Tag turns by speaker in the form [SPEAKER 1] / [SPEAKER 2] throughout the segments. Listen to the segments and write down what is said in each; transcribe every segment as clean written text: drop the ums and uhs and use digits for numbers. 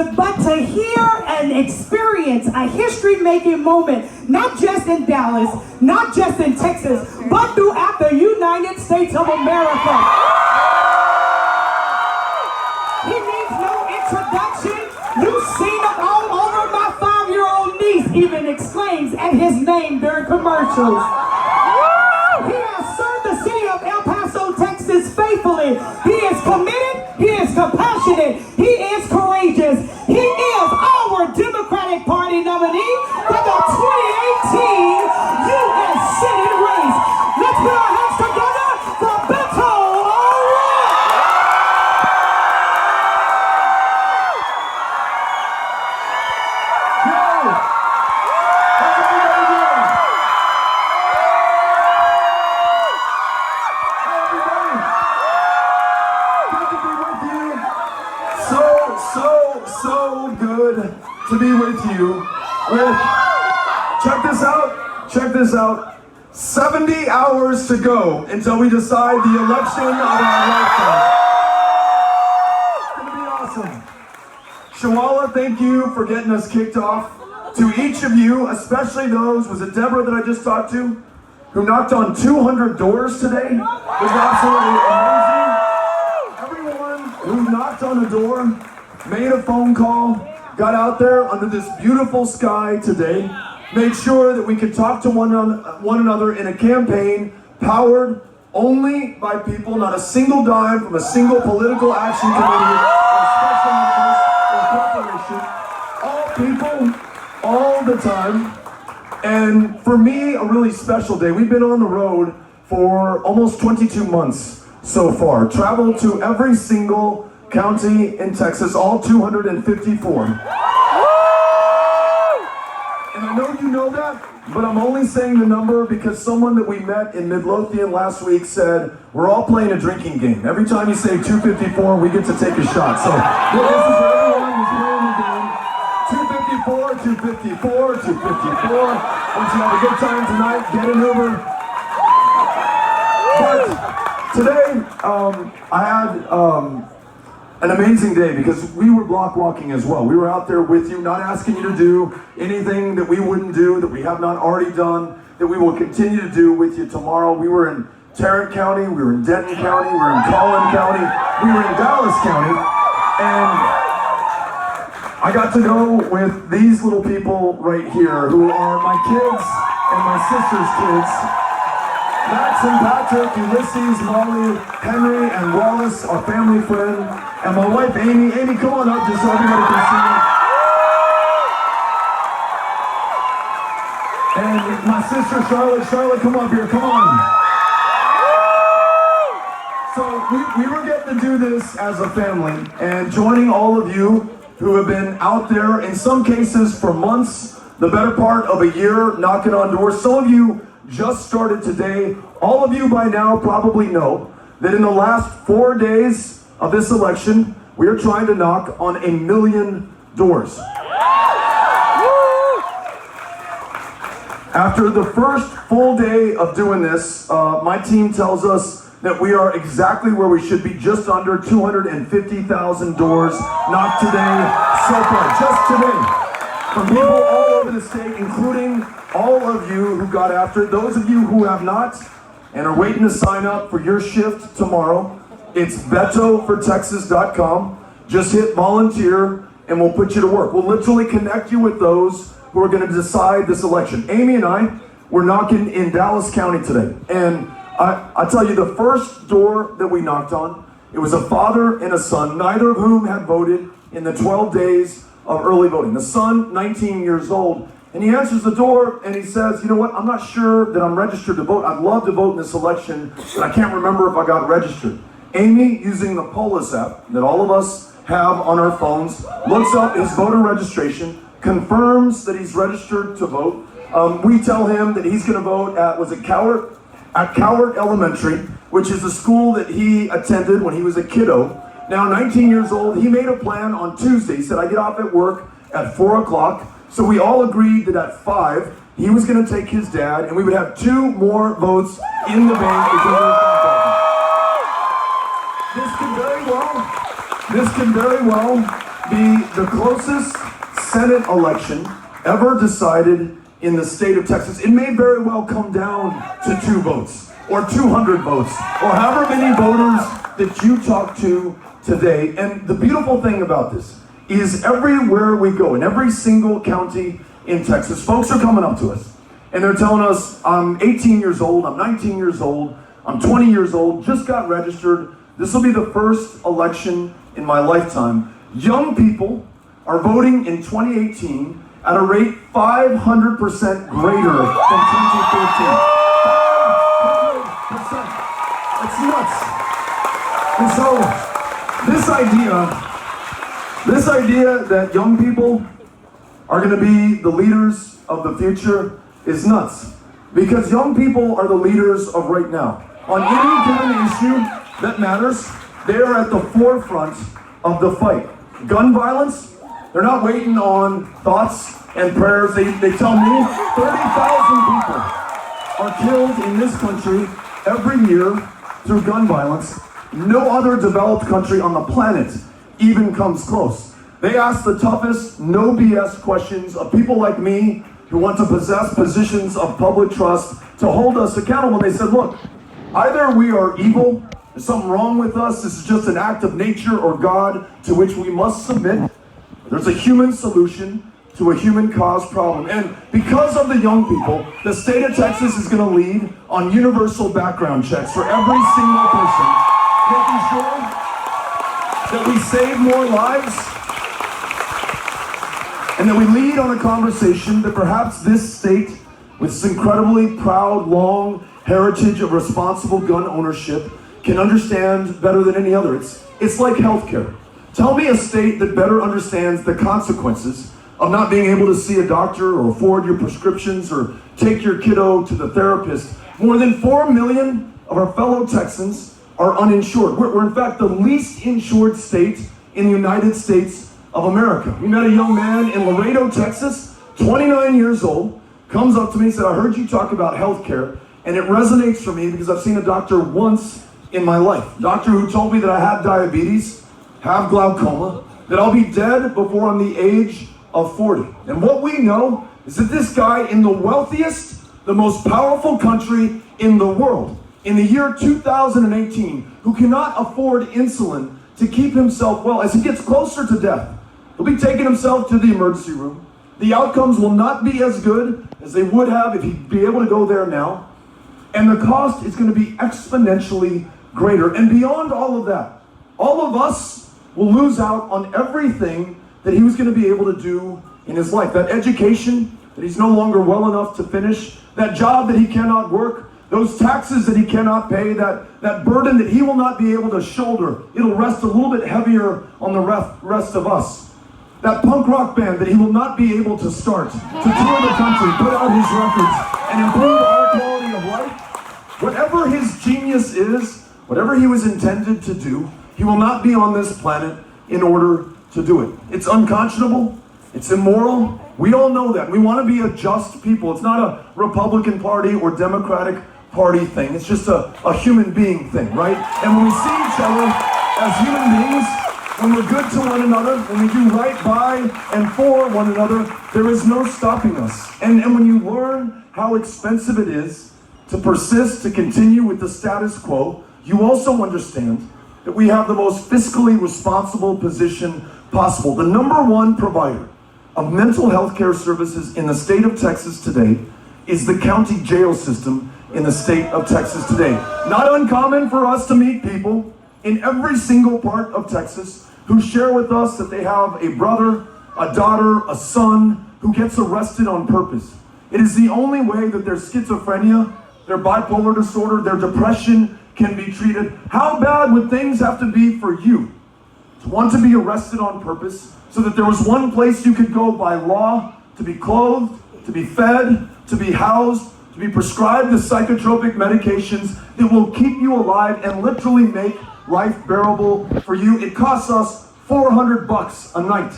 [SPEAKER 1] but to hear and experience a history-making moment, not just in Dallas, not just in Texas, but throughout the United States of America. He needs no introduction. You've seen him all over. My 5-year-old niece even exclaims at his name during commercials. He has served the city of El Paso, Texas faithfully. He is committed, he is compassionate, he is courageous. He is our Democratic Party nominee for the 2018 U.S. Senate race. Let's put our hands together for Beto.
[SPEAKER 2] So good to be with you. Check this out. 70 hours to go until we decide the election of our lifetime. It's gonna be awesome. Shawala, thank you for getting us kicked off. To each of you, especially those, was it Deborah that I just talked to, who knocked on 200 doors today? It was absolutely amazing. Everyone who knocked on a door, made a phone call, got out there under this beautiful sky today, made sure that we could talk to one another in a campaign powered only by people, not a single dime from a single political action committee or special interest or corporation. All people, all the time. And for me, a really special day. We've been on the road for almost 22 months so far. Traveled to every single county in Texas, all 254. And I know you know that, but I'm only saying the number because someone that we met in Midlothian last week said, we're all playing a drinking game. Every time you say 254, we get to take a shot. So this is for everyone who's playing the game. 254, 254, 254. Once you have a good time tonight, get an Uber. But today, I had an amazing day because we were block walking as well. We were out there with you, not asking you to do anything that we wouldn't do, that we have not already done, that we will continue to do with you tomorrow. We were in Tarrant County, we were in Denton County, we were in Collin County, we were in Dallas County, and I got to go with these little people right here who are my kids and my sister's kids. Max and Patrick, Ulysses, Molly, Henry, and Wallace, our family friend, and my wife Amy. Amy, come on up just so everybody can see. And my sister Charlotte. Charlotte, come up here, come on. So we were getting to do this as a family, and joining all of you who have been out there, in some cases for months, the better part of a year, knocking on doors. Some of you just started today. All of you by now probably know that in the last 4 days of this election, we are trying to knock on 1 million doors. After the first full day of doing this, my team tells us that we are exactly where we should be, just under 250,000 doors knocked today so far, just today. From people all over the state, including all of you who got after it. Those of you who have not and are waiting to sign up for your shift tomorrow, it's betofortexas.com. Just hit volunteer and we'll put you to work. We'll literally connect you with those who are going to decide this election. Amy and I were knocking in Dallas County today. And I tell you, the first door that we knocked on, it was a father and a son, neither of whom had voted in the 12 days of early voting. The son, 19 years old, and he answers the door and he says, you know what, I'm not sure that I'm registered to vote. I'd love to vote in this election, but I can't remember if I got registered. Amy, using the Polis app that all of us have on our phones, looks up his voter registration, confirms that he's registered to vote. We tell him that he's going to vote at, at Cowart Elementary, which is the school that he attended when he was a kiddo. Now 19 years old, he made a plan on Tuesday. He said, I get off at work at 4 o'clock. So we all agreed that at 5, he was going to take his dad, and we would have 2 more votes in the bank. This can very well be the closest Senate election ever decided in the state of Texas. It may very well come down to 2 votes or 200 votes or however many voters that you talk to today. And the beautiful thing about this is everywhere we go, in every single county in Texas, folks are coming up to us and they're telling us, I'm 18 years old, I'm 19 years old, I'm 20 years old, just got registered. This will be the first election in my lifetime. Young people are voting in 2018 at a rate 500% greater than 2013. 500%. It's nuts. And so, this idea that young people are going to be the leaders of the future is nuts. Because young people are the leaders of right now. On any given issue that matters, they are at the forefront of the fight. Gun violence, they're not waiting on thoughts and prayers. They tell me 30,000 people are killed in this country every year through gun violence. No other developed country on the planet even comes close. They ask the toughest, no BS questions of people like me who want to possess positions of public trust to hold us accountable. And they said, look, either we are evil, there's something wrong with us, this is just an act of nature or God to which we must submit. There's a human solution to a human caused problem. And because of the young people, the state of Texas is going to lead on universal background checks for every single person, making sure that we save more lives and that we lead on a conversation that perhaps this state, with its incredibly proud, long heritage of responsible gun ownership, can understand better than any other. It's like healthcare. Tell me a state that better understands the consequences of not being able to see a doctor or afford your prescriptions or take your kiddo to the therapist. More than 4 million of our fellow Texans are uninsured. We're in fact the least insured state in the United States of America. We met a young man in Laredo, Texas, 29 years old, comes up to me and said, I heard you talk about healthcare, and it resonates for me because I've seen a doctor once in my life. Doctor who told me that I have diabetes, have glaucoma, that I'll be dead before I'm the age of 40. And what we know is that this guy in the wealthiest, the most powerful country in the world, in the year 2018, who cannot afford insulin to keep himself well, as he gets closer to death, he'll be taking himself to the emergency room. The outcomes will not be as good as they would have if he'd be able to go there now. And the cost is going to be exponentially greater. And beyond all of that, all of us will lose out on everything that he was going to be able to do in his life. That education that he's no longer well enough to finish, that job that he cannot work, those taxes that he cannot pay, that burden that he will not be able to shoulder. It'll rest a little bit heavier on the rest of us. That punk rock band that he will not be able to start, to tour the country, put out his records, and improve our quality of life. Whatever his genius is, whatever he was intended to do, he will not be on this planet in order to do it. It's unconscionable. It's immoral. We all know that. We want to be a just people. It's not a Republican Party or Democratic Party thing. It's just a human being thing, right? And when we see each other as human beings, when we're good to one another, when we do right by and for one another, there is no stopping us. And when you learn how expensive it is to persist, to continue with the status quo, you also understand that we have the most fiscally responsible position possible. The number one provider of mental health care services in the state of Texas today is the county jail system in the state of Texas today. Not uncommon for us to meet people in every single part of Texas who share with us that they have a brother, a daughter, a son who gets arrested on purpose. It is the only way that their schizophrenia, their bipolar disorder, their depression can be treated. How bad would things have to be for you to want to be arrested on purpose so that there was one place you could go by law to be clothed, to be fed, to be housed, to be prescribed the psychotropic medications that will keep you alive and literally make life bearable for you? It costs us $400 a night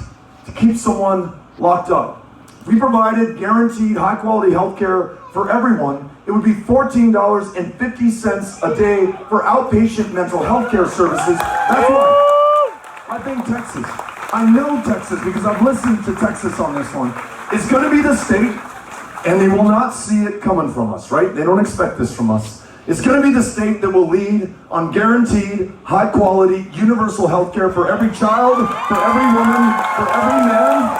[SPEAKER 2] to keep someone locked up. If we provided guaranteed high quality health care for everyone, it would be $14.50 a day for outpatient mental health care services. That's why I think Texas I know Texas because I've listened to Texas on this one. It's going to be the state, and they will not see it coming from us, right? They don't expect this from us. It's going to be the state that will lead on guaranteed, high-quality, universal health care for every child, for every woman, for every man,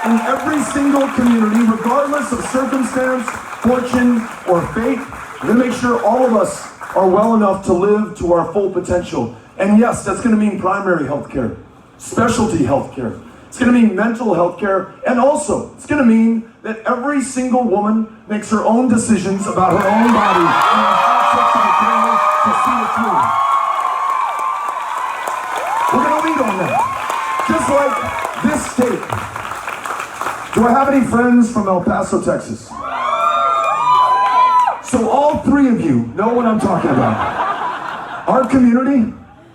[SPEAKER 2] in every single community, regardless of circumstance, fortune, or fate. We're going to make sure all of us are well enough to live to our full potential. And yes, that's going to mean primary health care, specialty health care. It's going to mean mental health care, and also it's going to mean that every single woman makes her own decisions about her own body and has access to the family to see it through. We're going to lead on that. Just like this state. Do I have any friends from El Paso, Texas? So all three of you know what I'm talking about. Our community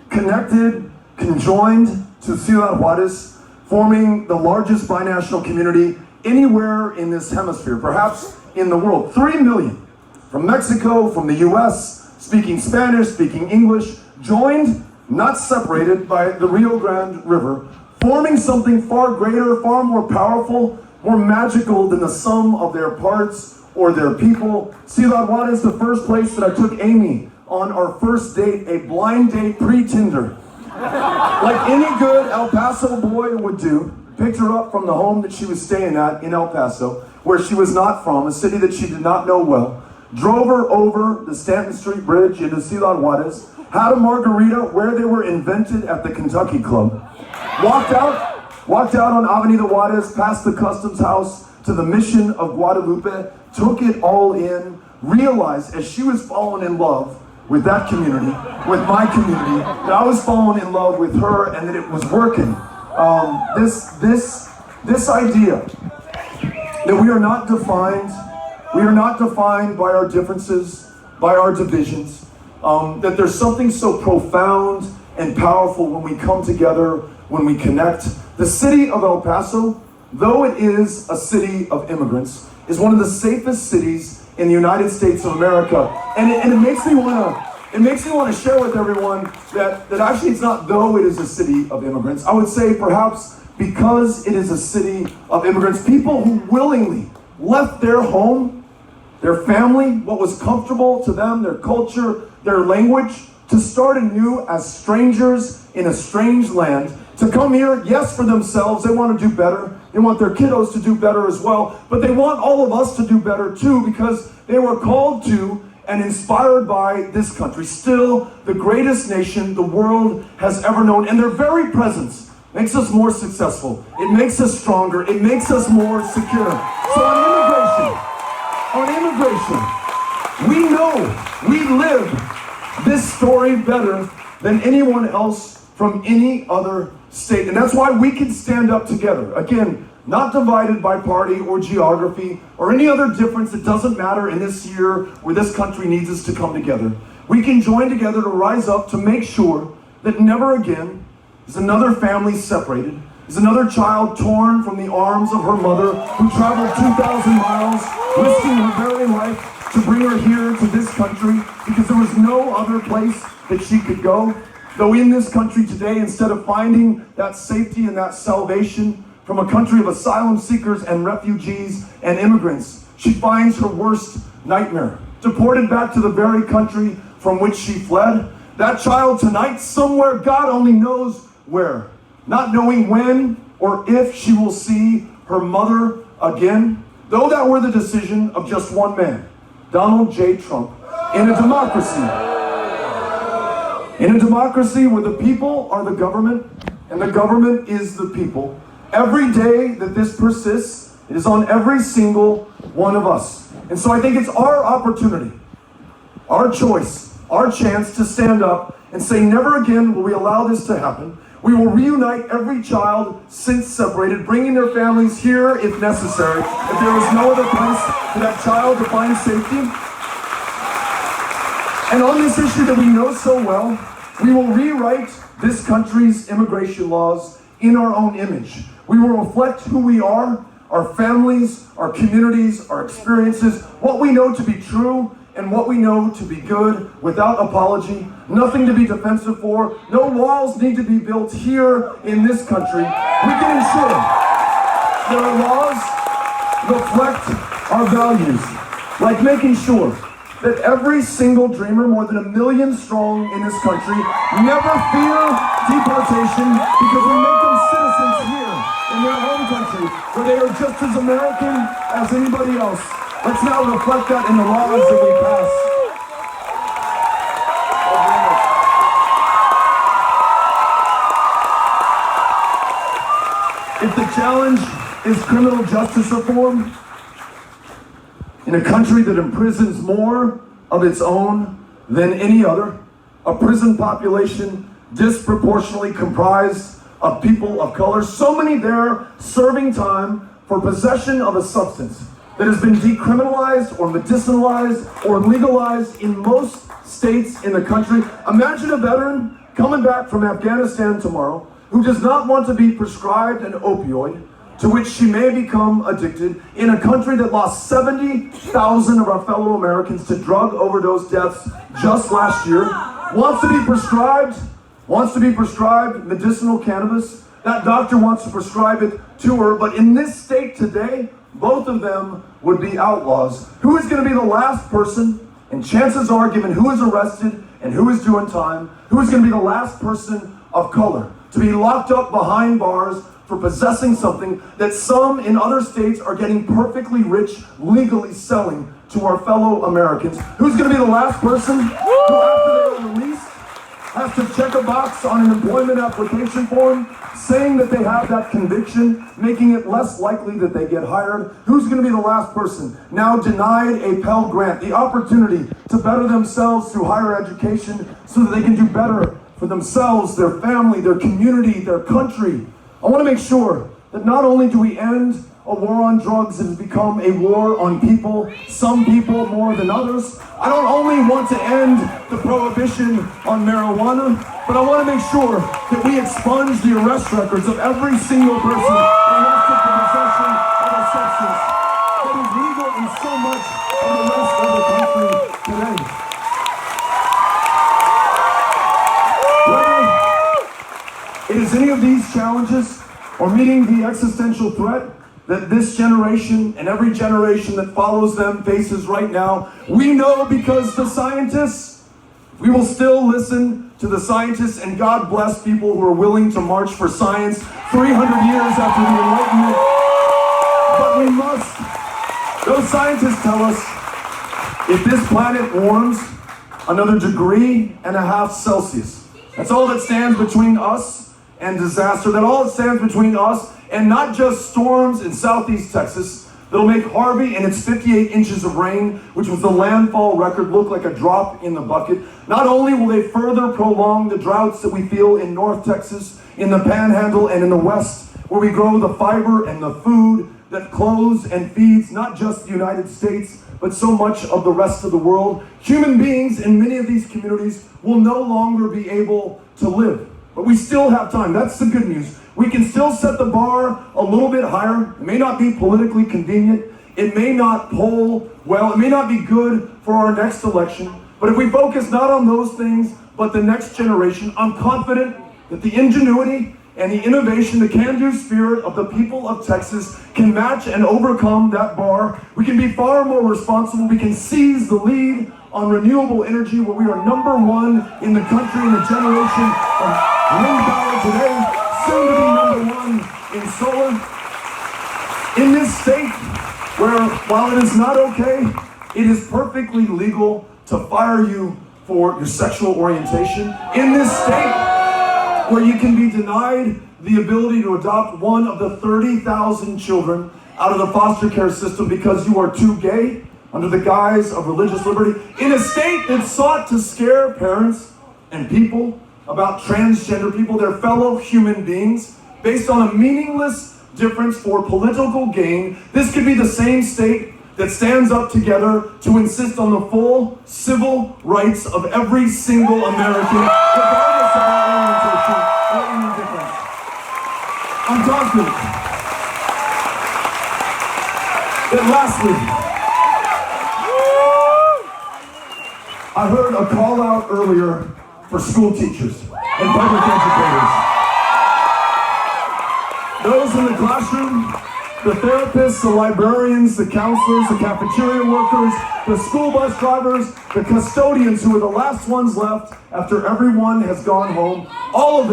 [SPEAKER 2] connected, conjoined to Ciudad Juarez, forming the largest binational community anywhere in this hemisphere, perhaps in the world. 3 million from Mexico, from the US, speaking Spanish, speaking English, joined, not separated by the Rio Grande River, forming something far greater, far more powerful, more magical than the sum of their parts or their people. Ciudad Juarez, the first place that I took Amy on our first date, a blind date pre-Tinder. Like any good El Paso boy would do, picked her up from the home that she was staying at in El Paso, where she was not from, a city that she did not know well, drove her over the Stanton Street Bridge into Ciudad Juarez, had a margarita where they were invented at the Kentucky Club, walked out on Avenida Juarez, past the customs house to the Mission of Guadalupe, took it all in, realized as she was falling in love with that community, with my community, that I was falling in love with her and that it was working. This idea that we are not defined by our differences, by our divisions, that there's something so profound and powerful when we come together, when we connect. The city of El Paso, though it is a city of immigrants, is one of the safest cities in the United States of America. And it makes me want to share with everyone that actually it's not though it is a city of immigrants. I would say perhaps because it is a city of immigrants, people who willingly left their home, their family, what was comfortable to them, their culture, their language, to start anew as strangers in a strange land, to come here, yes, for themselves. They want to do better. They want their kiddos to do better as well, but they want all of us to do better too, because they were called to and inspired by this country, still the greatest nation the world has ever known, and their very presence makes us more successful. It makes us stronger. It makes us more secure. So on immigration, we know, we live this story better than anyone else from any other state. And that's why we can stand up together. Again, not divided by party or geography or any other difference. It doesn't matter in this year where this country needs us to come together. We can join together to rise up to make sure that never again is another family separated, is another child torn from the arms of her mother who traveled 2,000 miles, risking her very life to bring her here to this country because there was no other place that she could go. Though in this country today, instead of finding that safety and that salvation from a country of asylum seekers and refugees and immigrants, she finds her worst nightmare. Deported back to the very country from which she fled. That child tonight, somewhere, God only knows where, not knowing when or if she will see her mother again, though that were the decision of just one man, Donald J. Trump, in a democracy. In a democracy where the people are the government and the government is the people, every day that this persists, it is on every single one of us. And so I think it's our opportunity, our choice, our chance to stand up and say, never again will we allow this to happen. We will reunite every child since separated, bringing their families here if necessary, if there is no other place for that child to find safety. And on this issue that we know so well, we will rewrite this country's immigration laws in our own image. We will reflect who we are, our families, our communities, our experiences, what we know to be true and what we know to be good, without apology, nothing to be defensive for. No walls need to be built here in this country. We can ensure that our laws reflect our values, like making sure that every single dreamer, more than 1 million strong in this country, never fear deportation because we make them citizens here in their home country, where they are just as American as anybody else. Let's now reflect that in the laws that we pass. If the challenge is criminal justice reform, in a country that imprisons more of its own than any other, a prison population disproportionately comprised of people of color, so many there serving time for possession of a substance that has been decriminalized or medicinalized or legalized in most states in the country. Imagine a veteran coming back from Afghanistan tomorrow who does not want to be prescribed an opioid to which she may become addicted in a country that lost 70,000 of our fellow Americans to drug overdose deaths just last year, wants to be prescribed medicinal cannabis. That doctor wants to prescribe it to her, but in this state today, both of them would be outlaws. Who is going to be the last person, and chances are, given who is arrested and who is doing time, who is going to be the last person of color to be locked up behind bars for possessing something that some in other states are getting perfectly rich legally selling to our fellow Americans? Who's going to be the last person who, after they are released, has to check a box on an employment application form saying that they have that conviction, making it less likely that they get hired? Who's going to be the last person now denied a Pell Grant, the opportunity to better themselves through higher education so that they can do better for themselves, their family, their community, their country? I want to make sure that not only do we end a war on drugs that has become a war on people, some people more than others. I don't only want to end the prohibition on marijuana, but I want to make sure that we expunge the arrest records of every single person arrested for possession of a substance that is legal in so much of the rest of the country today. Whether it is any of these challenges or meeting the existential threat that this generation and every generation that follows them faces right now, we know because the scientists, we will still listen to the scientists, and God bless people who are willing to march for science 300 years after the Enlightenment. But we must, those scientists tell us, if this planet warms another 1.5 degrees Celsius, that's all that stands between us and disaster, that all that stands between us and not just storms in southeast Texas that'll make Harvey and its 58 inches of rain, which was the landfall record, look like a drop in the bucket. Not only will they further prolong the droughts that we feel in North Texas, in the Panhandle, and in the West, where we grow the fiber and the food that clothes and feeds not just the United States, but so much of the rest of the world. Human beings in many of these communities will no longer be able to live. But we still have time. That's the good news. We can still set the bar a little bit higher. It may not be politically convenient. It may not poll well. It may not be good for our next election. But if we focus not on those things, but the next generation, I'm confident that the ingenuity and the innovation, the can-do spirit of the people of Texas can match and overcome that bar. We can be far more responsible. We can seize the lead on renewable energy, where we are #1 in the country in a generation of wind power today, soon to be #1 in solar. In this state, where while it is not okay, it is perfectly legal to fire you for your sexual orientation. In this state, where you can be denied the ability to adopt one of the 30,000 children out of the foster care system because you are too gay, under the guise of religious liberty. In a state that sought to scare parents and people about transgender people, their fellow human beings, based on a meaningless difference for political gain. This could be the same state that stands up together to insist on the full civil rights of every single American, regardless of our orientation or any difference. I'm confident that lastly, I heard a call out earlier for school teachers and public educators. Those in the classroom, the therapists, the librarians, the counselors, the cafeteria workers, the school bus drivers, the custodians who are the last ones left after everyone has gone home, all of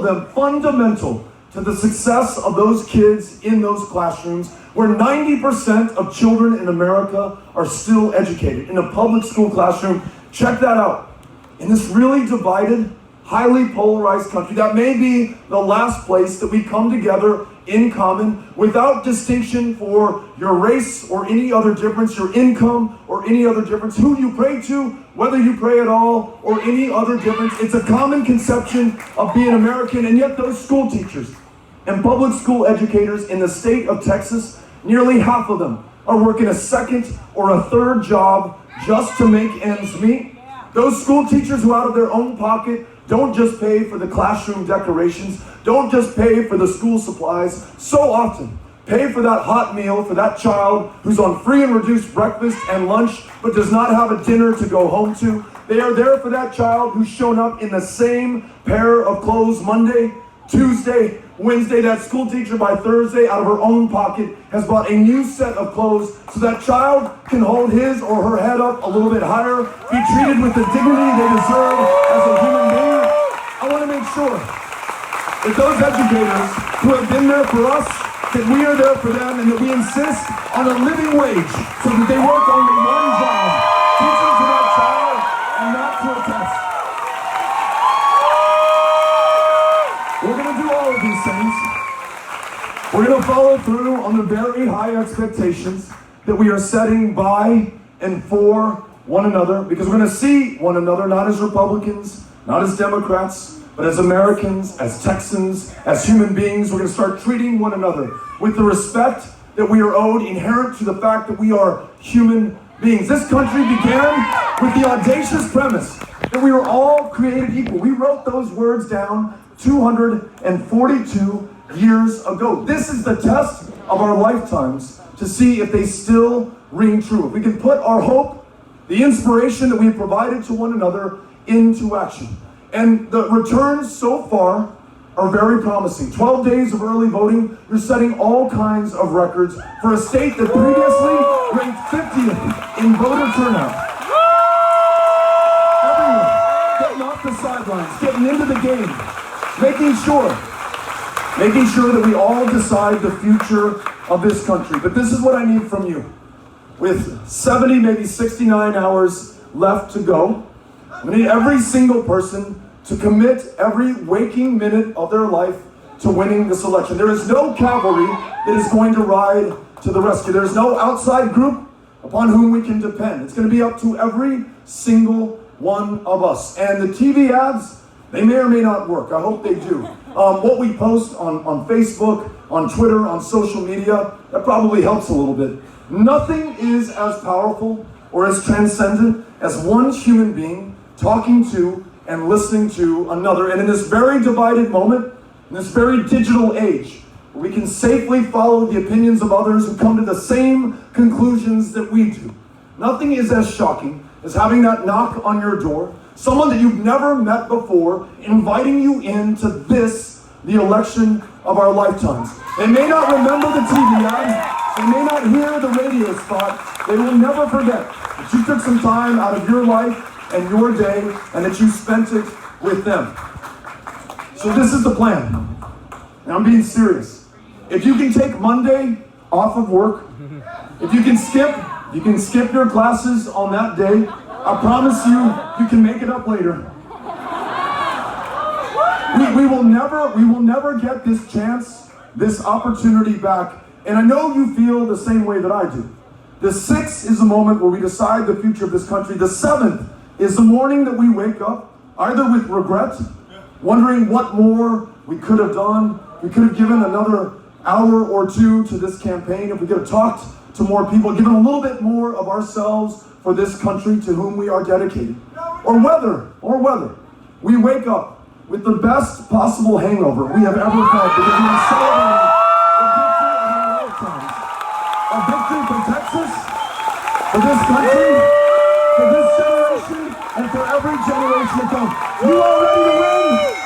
[SPEAKER 2] them fundamental to the success of those kids in those classrooms where 90% of children in America are still educated in a public school classroom. Check that out. In this really divided, highly polarized country, that may be the last place that we come together in common without distinction for your race or any other difference, your income or any other difference, who you pray to, whether you pray at all, or any other difference. It's a common conception of being American, and yet those school teachers and public school educators in the state of Texas, nearly half of them are working a second or a third job just to make ends meet. Those school teachers who out of their own pocket don't just pay for the classroom decorations, don't just pay for the school supplies, so often pay for that hot meal for that child who's on free and reduced breakfast and lunch but does not have a dinner to go home to. They are there for that child who's shown up in the same pair of clothes Monday, Tuesday, Wednesday. That school teacher by Thursday out of her own pocket has bought a new set of clothes so that child can hold his or her head up a little bit higher, be treated with the dignity they deserve as a human being. I want to make sure that those educators who have been there for us, that we are there for them, and that we insist on a living wage so that they work only one job, teaching to that child and not to a test. We're going to do all of these things. We're going to follow through on the very high expectations that we are setting by and for one another, because we're going to see one another not as Republicans, not as Democrats, but as Americans, as Texans, as human beings. We're going to start treating one another with the respect that we are owed inherent to the fact that we are human beings. This country began with the audacious premise that we were all created equal. We wrote those words down 242 years ago. This is the test of our lifetimes to see if they still ring true. If we can put our hope, the inspiration that we have provided to one another, into action. And the returns so far are very promising. 12 days of early voting, you're setting all kinds of records for a state that previously ranked 50th in voter turnout. Everyone getting off the sidelines, getting into the game, making sure that we all decide the future of this country. But this is what I need from you. With 70, maybe 69 hours left to go, we need every single person to commit every waking minute of their life to winning this election. There is no cavalry that is going to ride to the rescue. There's no outside group upon whom we can depend. It's going to be up to every single one of us. And the TV ads, they may or may not work. I hope they do. What we post on Facebook, on Twitter, on social media, that probably helps a little bit. Nothing is as powerful or as transcendent as one human being talking to and listening to another. And in this very divided moment, in this very digital age, where we can safely follow the opinions of others who come to the same conclusions that we do, nothing is as shocking as having that knock on your door, someone that you've never met before, inviting you into this, the election of our lifetimes. They may not remember the TV ad, they may not hear the radio spot, they will never forget that you took some time out of your life and your day, and that you spent it with them. So this is the plan. And I'm being serious. If you can take Monday off of work, if you can skip your classes on that day, I promise you can make it up later. We will never get this chance, this opportunity back. And I know you feel the same way that I do. The 6th is the moment where we decide the future of this country. The 7th is the morning that we wake up, either with regret, wondering what more we could have done. We could have given another hour or two to this campaign, if we could have talked to more people, given a little bit more of ourselves for this country to whom we are dedicated. Or whether we wake up with the best possible hangover we have ever felt because we are celebrating the victory of our lifetimes. A victory for Texas, for this country, for this generation, and for every generation to come. You all ready to win?